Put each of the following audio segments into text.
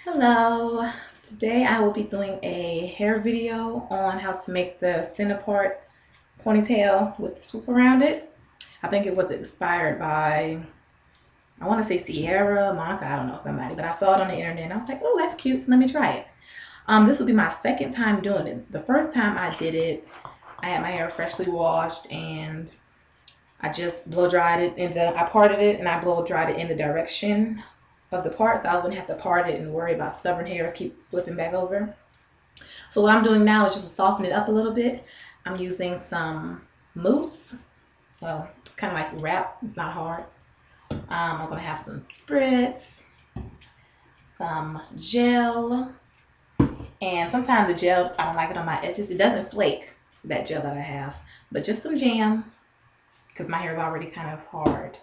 Hello. Today I will be doing a hair video on how to make the center part ponytail with the swoop around it. I think it was inspired by, I want to say Sierra, Monica, I don't know, somebody, but I saw it on the internet and I was like, oh, that's cute, so let me try it. This will be my second time doing it. The first time I did it, I had my hair freshly washed and I just blow dried it I parted it and I blow dried it in the direction of the part, so I wouldn't have to part it and worry about stubborn hairs keep flipping back over. So what I'm doing now is just to soften it up a little bit. I'm using some mousse, well, kind of like wrap. It's not hard. I'm gonna have some spritz, some gel, and sometimes the gel I don't like it on my edges. It doesn't flake, that gel that I have, but just some jam because my hair is already kind of hard.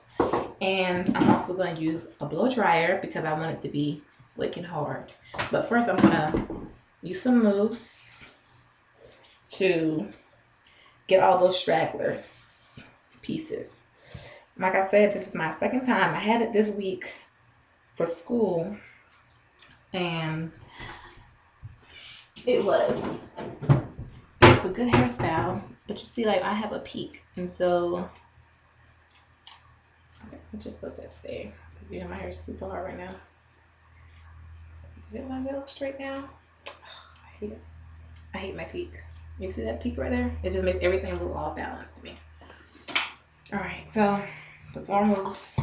And I'm also going to use a blow dryer because I want it to be slick and hard. But first I'm going to use some mousse to get all those stragglers pieces. Like I said, this is my second time. I had it this week for school and it's a good hairstyle, but you see, like, I have a peak, and so I'll just let that stay because you know my hair is super hard right now. Does it look straight now? I hate it. I hate my peak. You see that peak right there? It just makes everything look all balanced to me. All right, so put some mousse,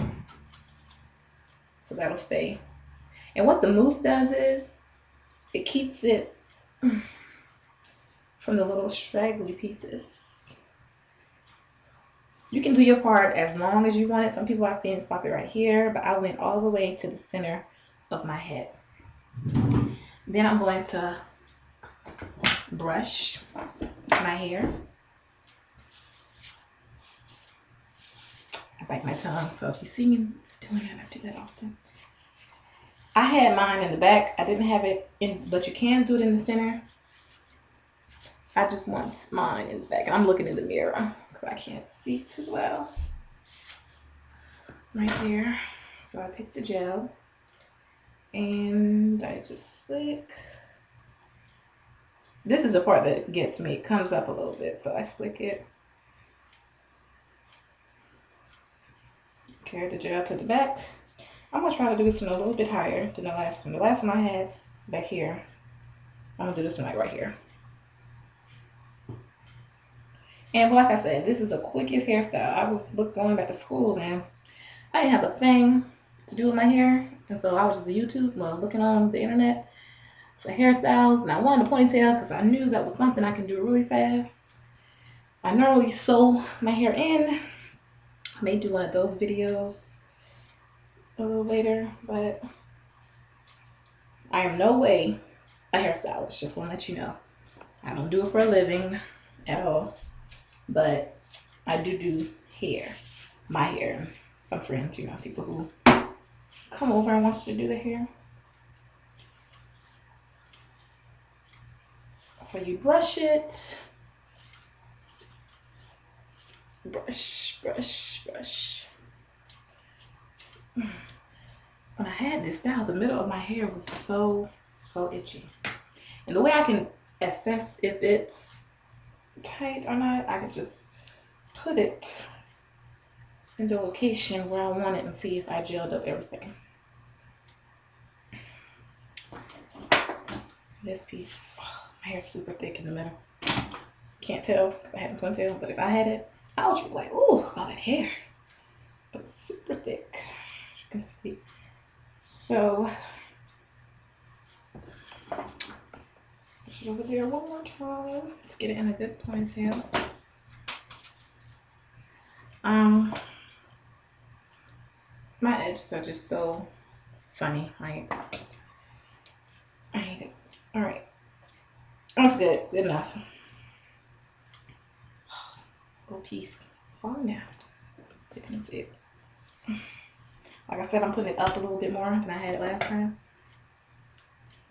so that'll stay. And what the mousse does is it keeps it from the little straggly pieces. You can do your part as long as you want it. Some people I've seen stop it right here, but I went all the way to the center of my head. Then I'm going to brush my hair. I bite my tongue, so if you see me doing that, I do that often. I had mine in the back. I didn't have it in, but you can do it in the center. I just want mine in the back. I'm looking in the mirror because I can't see too well. Right there. So I take the gel and I just slick. This is the part that gets me. It comes up a little bit, so I slick it. Carry the gel to the back. I'm going to try to do this one a little bit higher than the last one. The last one I had back here. I'm going to do this one like right here. And like I said, this is the quickest hairstyle. I was going back to school and I didn't have a thing to do with my hair. And so I was just YouTube, looking on the internet for hairstyles. And I wanted a ponytail because I knew that was something I can do really fast. I normally sew my hair in. I may do one of those videos a little later, but I am no way a hairstylist. Just want to let you know. I don't do it for a living at all. But I do hair, my hair. Some friends, people who come over and want you to do the hair. So you brush it. Brush, brush, brush. When I had this style, the middle of my hair was so itchy. And the way I can assess if it's tight or not, I can just put it in the location where I want it and see if I gelled up everything. This piece, my hair's super thick in the middle. Can't tell I had a ponytail, but if I had it, I would be like, ooh, all that hair. But it's super thick, as you can see. So, push it over there one more time. Let's get it in a good ponytail. My edges are just so funny. I hate it. All right, that's good. Good enough. Little piece is falling down. So you can see it. Like I said, I'm putting it up a little bit more than I had it last time.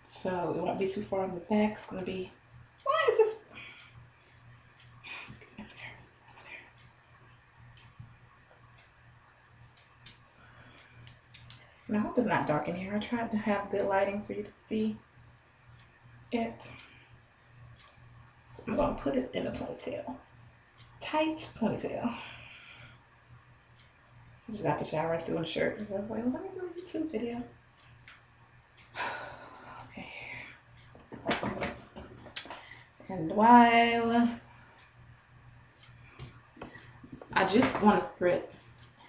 So it won't be too far in the back. It's going to be, why is this? And I hope it's not dark in here. I tried to have good lighting for you to see it. So I'm gonna put it in a ponytail. Tight ponytail. I just got the shower right through in the shirt because I was like, well, let me do a YouTube video. Okay. And while I just want to spritz.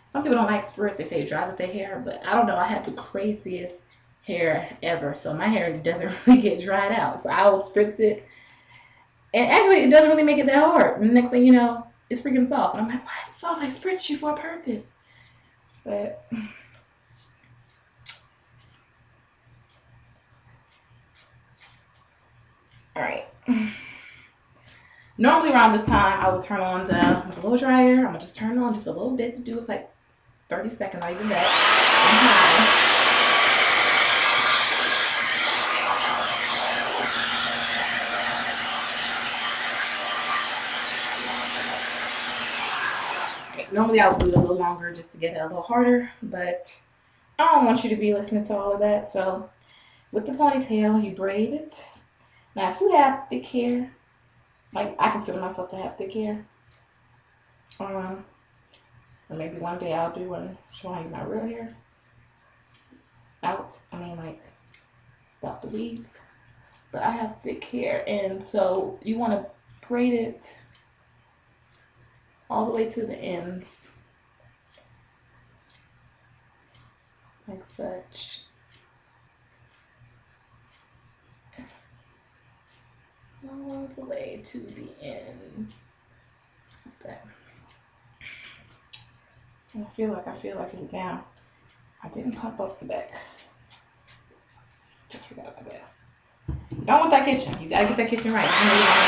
Some people don't like spritz. They say it dries up their hair, but I don't know. I have the craziest hair ever, so my hair doesn't really get dried out. So I will spritz it, and actually, it doesn't really make it that hard. And the next thing you know, it's freaking soft. And I'm like, why is it soft? I spritz you for a purpose. But all right. Normally around this time, I would turn on the blow dryer. I'm gonna just turn it on just a little bit to do it like 30 seconds, not even that. Okay, normally I would do it a little longer just to get it a little harder, but I don't want you to be listening to all of that. So with the ponytail, you braid it. Now, if you have thick hair, like I consider myself to have thick hair, or maybe one day I'll do one showing you my real hair. I mean, like about the weave, but I have thick hair, and so you want to braid it all the way to the ends, like such. All the way to the end. Like that. I feel like it's down. I didn't pump up the back. Just forgot about that. You don't want that kitchen. You gotta get that kitchen right. I know you want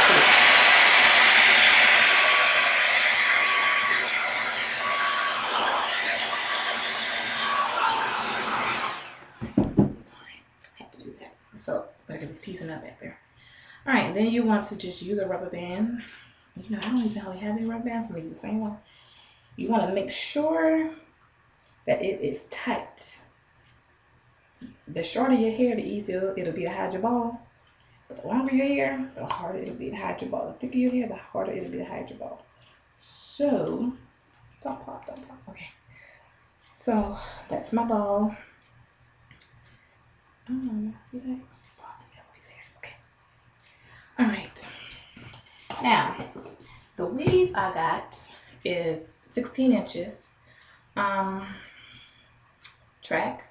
to. Sorry, I had to do that. I felt like it was piecing up back there. All right, then you want to just use a rubber band. You know, I don't even really have any rubber bands. I'm gonna use the same one. You want to make sure that it is tight. The shorter your hair, the easier it'll be to hide your ball. But the longer your hair, the harder it'll be to hide your ball. The thicker your hair, the harder it'll be to hide your ball. So, don't pop. Okay. So, that's my ball. Oh, see that? It's just popping up. Okay. All right. Now, the weave I got is 16 inches. Track.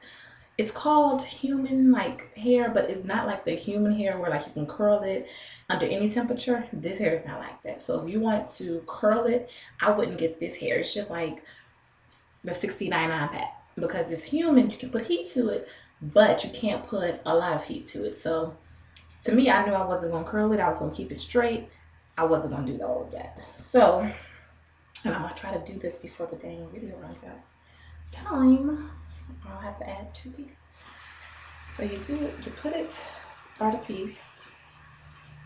It's called human like hair, but it's not like the human hair where like you can curl it under any temperature. This hair is not like that. So if you want to curl it, I wouldn't get this hair. It's just like the 6099 pack because it's human. You can put heat to it, but you can't put a lot of heat to it. So to me, I knew I wasn't gonna curl it. I was gonna keep it straight. I wasn't gonna do all of that. So, and I'm gonna try to do this before the dang video runs out time. I'll have to add 2 pieces. So you do it, you put it, start a piece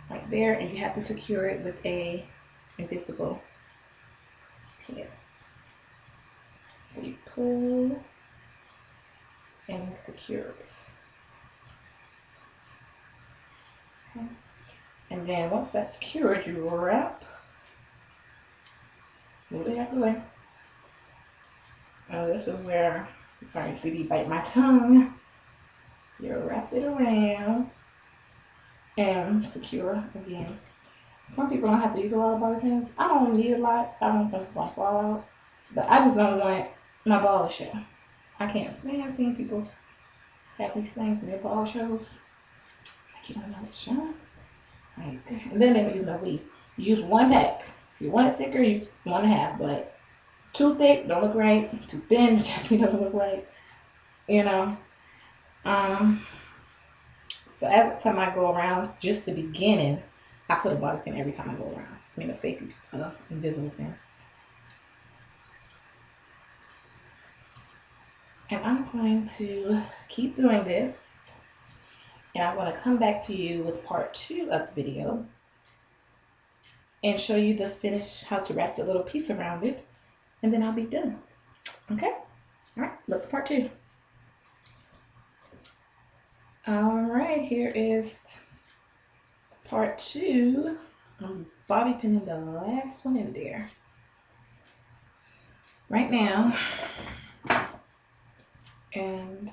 right there, and you have to secure it with a invisible pin. So you pull and secure it. Okay. And then once that's secured, you wrap. Move it out of the way. Oh, this is where you probably see me bite my tongue. You wrap it around and secure again. Some people don't have to use a lot of bobby pins. I don't need a lot. I don't think it's gonna fall out. But I just don't want my ball to show. I can't stand seeing people have these things in their ball shows. Like you don't know it's showing. Right. And then they don't use no weave. You use 1 pack. If you want it thicker, use 1.5. But too thick, don't look right. Too thin, it definitely doesn't look right. You know. So every time I go around, just the beginning, I put a bobby pin every time I go around. I mean a safety, invisible pin. And I'm going to keep doing this. And I'm going to come back to you with part 2 of the video and show you the finish, how to wrap the little piece around it. And then I'll be done. Okay? All right, look for part 2. All right, here is part 2. I'm bobby pinning the last one in there right now, and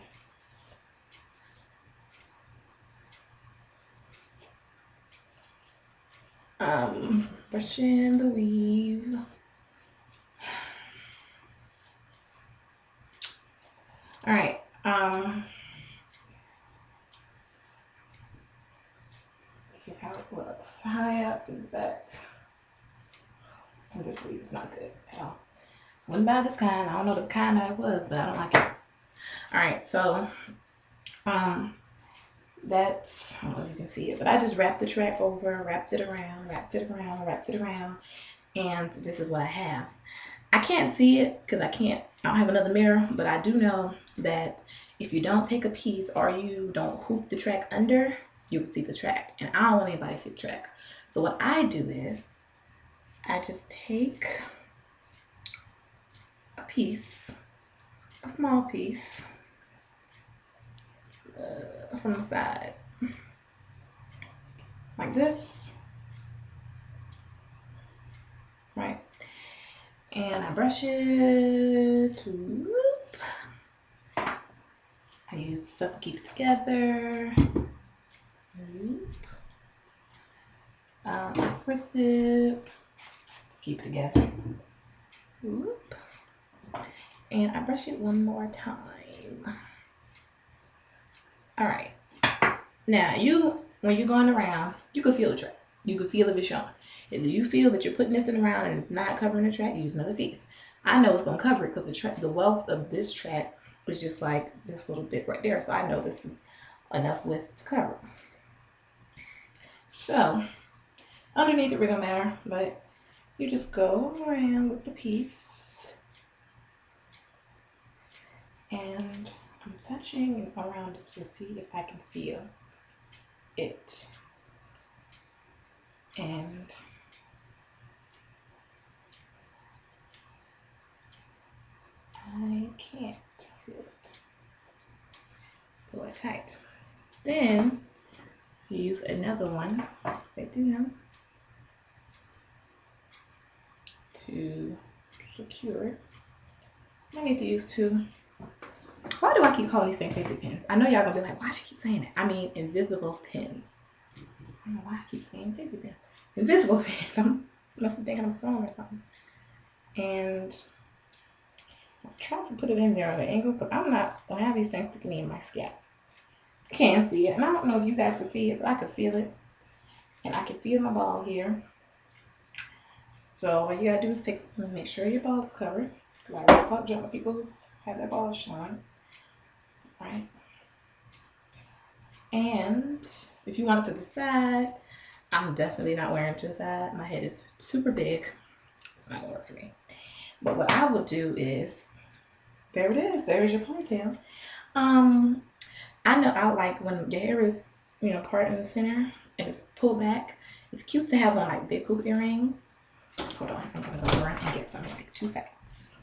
brushing the weave. All right. This is how it looks. High up in the back. And this weave is not good at all. Wouldn't buy this kind. I don't know the kind that it was, but I don't like it. All right, so that's, I don't know if you can see it, but I just wrapped the track over, wrapped it around, wrapped it around, wrapped it around, and this is what I have. I can't see it because I don't have another mirror, but I do know that if you don't take a piece or you don't hoop the track under, you will see the track, and I don't want anybody to see the track. So what I do is I just take a piece, a small piece from the side, like this, right? And I brush it. Whoop. I use the stuff to keep it together. Whoop. I spritz it, keep it together. Whoop. And I brush it one more time. All right. Now, when you're going around, you can feel the track. You can feel if it's showing. If you feel that you're putting this thing around and it's not covering the track, use another piece. I know it's going to cover it because the wealth of this track is just like this little bit right there. So I know this is enough width to cover it. So, underneath it really don't matter, but you just go around with the piece. And I'm touching around just to see if I can feel it. And I can't feel it. Pull it tight. Then you use another one, safety pin, to secure it. I need to use two. Why do I keep calling these things safety pins? I know y'all gonna be like, why she keep saying that? I mean invisible pins. I don't know why I keep saying safety pins. Invisible pins. I must be thinking I'm sewing or something. And I try to put it in there at an angle, but I'm not gonna have these things sticking in my scalp. I can't see it, and I don't know if you guys can see it, but I can feel it. And I can feel my ball here. So all you gotta do is take some and make sure your ball is covered. Because I already talked to people who have their balls showing. Right? And if you want it to the side, I'm definitely not wearing it to the side. My head is super big. It's not gonna work for me. But what I would do is, there it is. There's your ponytail. I know I like when your hair is, part in the center and it's pulled back. It's cute to have on like big hoop earrings. Hold on, I'm gonna go around and get some. Take 2 seconds.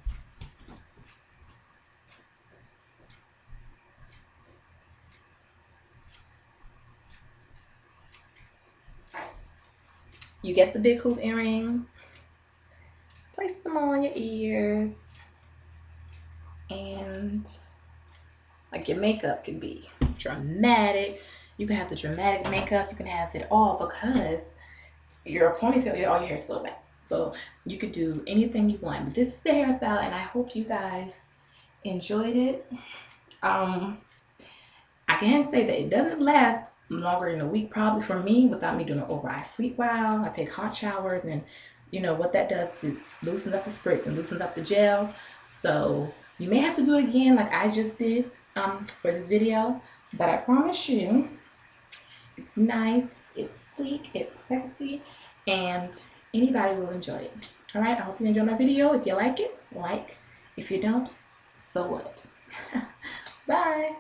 Alright. You get the big hoop earrings. Place them on your ears. And like your makeup can be dramatic. You can have the dramatic makeup. You can have it all because your ponytail, all your hair is pulled back. So you could do anything you want. But this is the hairstyle, and I hope you guys enjoyed it. I can say that it doesn't last longer than a week probably for me without me doing it over. I sleep well. I take hot showers, and what that does is it loosens up the spritz and loosens up the gel. So you may have to do it again like I just did for this video, but I promise you it's nice, it's sleek, it's sexy, and anybody will enjoy it. All right, I hope you enjoy my video. If you like it, like. If you don't, so what? Bye.